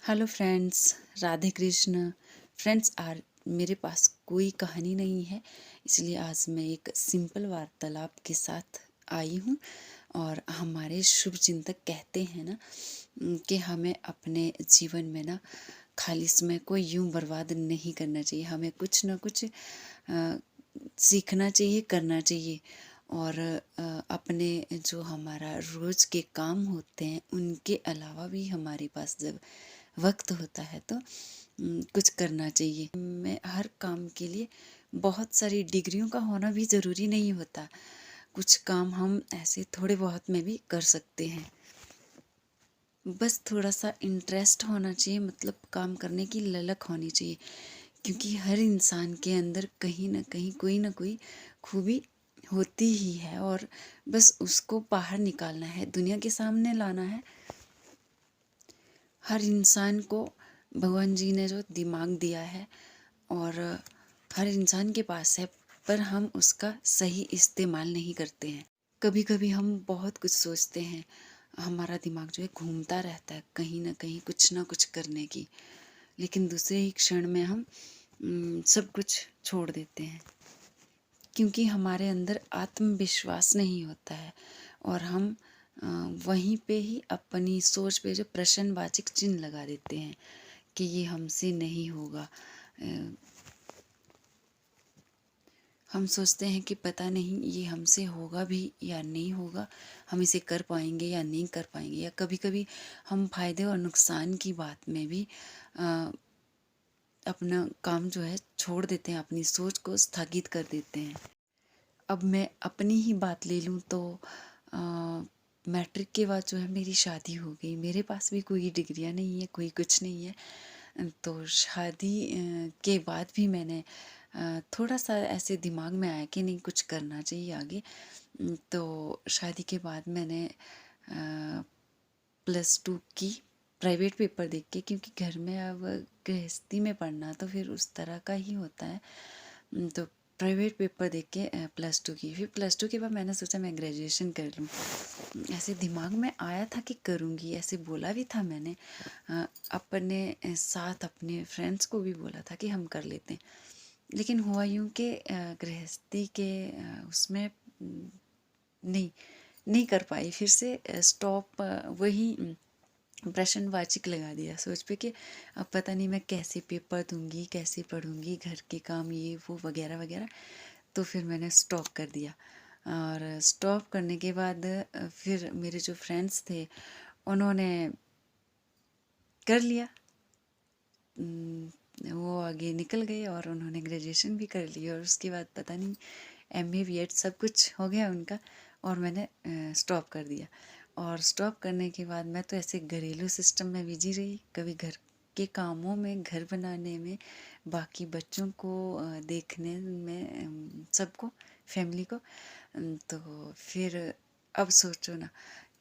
Hello friends, Radhe Krishna. Friends, आज मेरे पास कोई कहानी नहीं है, इसलिए आज मैं एक सिंपल वार्तालाप के साथ आई हूँ। और हमारे शुभ चिंतक कहते हैं ना कि हमें अपने जीवन में ना खाली समय को यूं बर्बाद नहीं करना चाहिए। हमें कुछ ना कुछ सीखना चाहिए, करना चाहिए। और अपने जो हमारा रोज़ के काम होते हैं उनके अलावा भी हमारे पास जब वक्त होता है तो कुछ करना चाहिए। मैं हर काम के लिए बहुत सारी डिग्रियों का होना भी ज़रूरी नहीं होता। कुछ काम हम ऐसे थोड़े बहुत में भी कर सकते हैं। बस थोड़ा सा इंटरेस्ट होना चाहिए, मतलब काम करने की ललक होनी चाहिए। क्योंकि हर इंसान के अंदर कहीं ना कोई खूबी होती ही है, और बस उसको बाहर निकालना है, दुनिया के सामने लाना है। हर इंसान को भगवान जी ने जो दिमाग दिया है और हर इंसान के पास है, पर हम उसका सही इस्तेमाल नहीं करते हैं। कभी कभी हम बहुत कुछ सोचते हैं, हमारा दिमाग जो है घूमता रहता है कहीं ना कुछ करने की, लेकिन दूसरे ही क्षण में हम सब कुछ छोड़ देते हैं। क्योंकि हमारे अंदर आत्मविश्वास नहीं होता है, और हम वहीं पे ही अपनी सोच पे जो प्रश्नवाचक चिन्ह लगा देते हैं कि ये हमसे नहीं होगा। हम सोचते हैं कि पता नहीं ये हमसे होगा भी या नहीं होगा, हम इसे कर पाएंगे या नहीं कर पाएंगे। या कभी कभी हम फायदे और नुकसान की बात में भी अपना काम जो है छोड़ देते हैं, अपनी सोच को स्थगित कर देते हैं। अब मैं अपनी ही बात ले लूँ तो मैट्रिक के बाद जो है मेरी शादी हो गई। मेरे पास भी कोई डिग्रियाँ नहीं है, कोई कुछ नहीं है। तो शादी के बाद भी मैंने थोड़ा सा ऐसे दिमाग में आया कि नहीं, कुछ करना चाहिए आगे। तो शादी के बाद मैंने +2 की प्राइवेट पेपर देख के, क्योंकि घर में अब गृहस्थी में पढ़ना तो फिर उस तरह का ही होता है। तो प्राइवेट पेपर देख के +2 की। फिर +2 के बाद मैंने सोचा मैं ग्रेजुएशन कर लूँ। ऐसे दिमाग में आया था कि करूँगी, ऐसे बोला भी था मैंने। अपने साथ अपने फ्रेंड्स को भी बोला था कि हम कर लेते हैं। लेकिन हुआ यूँ कि गृहस्थी के उसमें नहीं नहीं कर पाई। फिर से स्टॉप, वही प्रश्नवाचक लगा दिया सोच पे कि अब पता नहीं मैं कैसे पेपर दूंगी, कैसे पढ़ूंगी, घर के काम ये वो वगैरह वगैरह। तो फिर मैंने स्टॉप कर दिया। और स्टॉप करने के बाद फिर मेरे जो फ्रेंड्स थे उन्होंने कर लिया। वो आगे निकल गए और उन्होंने ग्रेजुएशन भी कर ली, और उसके बाद पता नहीं MA B.Ed सब कुछ हो गया उनका, और मैंने स्टॉप कर दिया। और स्टॉप करने के बाद मैं तो ऐसे घरेलू सिस्टम में बिजी रही, कभी घर के कामों में, घर बनाने में, बाकी बच्चों को देखने में, सबको, फैमिली को। तो फिर अब सोचो ना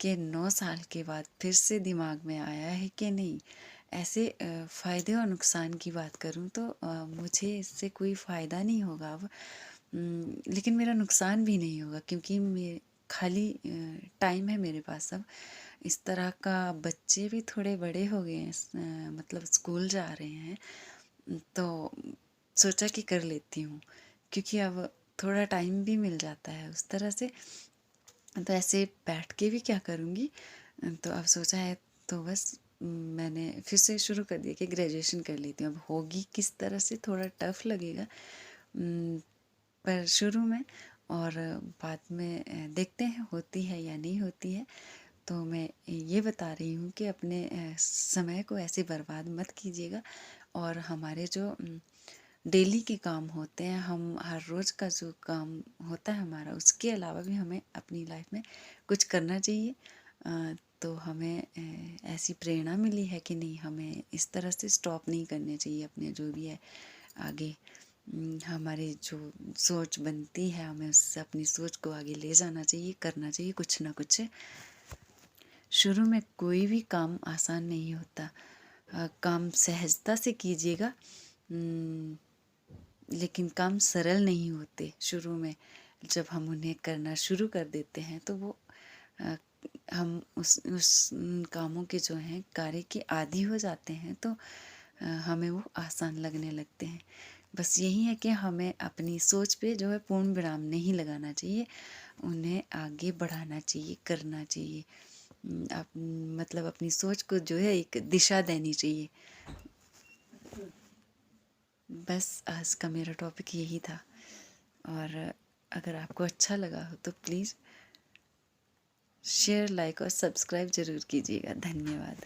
कि 9 साल के बाद फिर से दिमाग में आया है कि नहीं, ऐसे फ़ायदे और नुकसान की बात करूँ तो मुझे इससे कोई फ़ायदा नहीं होगा अब। लेकिन मेरा नुकसान भी नहीं होगा, क्योंकि मैं खाली टाइम है मेरे पास अब। इस तरह का बच्चे भी थोड़े बड़े हो गए हैं, मतलब स्कूल जा रहे हैं। तो सोचा कि कर लेती हूँ, क्योंकि अब थोड़ा टाइम भी मिल जाता है उस तरह से। तो ऐसे बैठ के भी क्या करूँगी। तो अब सोचा है, तो बस मैंने फिर से शुरू कर दिया कि ग्रेजुएशन कर लेती हूँ। अब होगी किस तरह से थोड़ा टफ लगेगा, पर शुरू में, और बाद में देखते हैं होती है या नहीं होती है। तो मैं ये बता रही हूँ कि अपने समय को ऐसे बर्बाद मत कीजिएगा। और हमारे जो डेली के काम होते हैं, हम हर रोज़ का जो काम होता है हमारा, उसके अलावा भी हमें अपनी लाइफ में कुछ करना चाहिए। तो हमें ऐसी प्रेरणा मिली है कि नहीं, हमें इस तरह से स्टॉप नहीं करने चाहिए अपने जो भी है आगे। हमारी जो सोच बनती है, हमें उससे अपनी सोच को आगे ले जाना चाहिए, करना चाहिए कुछ ना कुछ। शुरू में कोई भी काम आसान नहीं होता। काम सहजता से कीजिएगा, लेकिन काम सरल नहीं होते शुरू में। जब हम उन्हें करना शुरू कर देते हैं तो वो हम उस कामों के जो हैं कार्य के आदी हो जाते हैं तो हमें वो आसान लगने लगते हैं। बस यही है कि हमें अपनी सोच पे जो है पूर्ण विराम नहीं लगाना चाहिए, उन्हें आगे बढ़ाना चाहिए, करना चाहिए। मतलब अपनी सोच को जो है एक दिशा देनी चाहिए। बस आज का मेरा टॉपिक यही था, और अगर आपको अच्छा लगा हो तो प्लीज़ शेयर, लाइक और सब्सक्राइब ज़रूर कीजिएगा। धन्यवाद।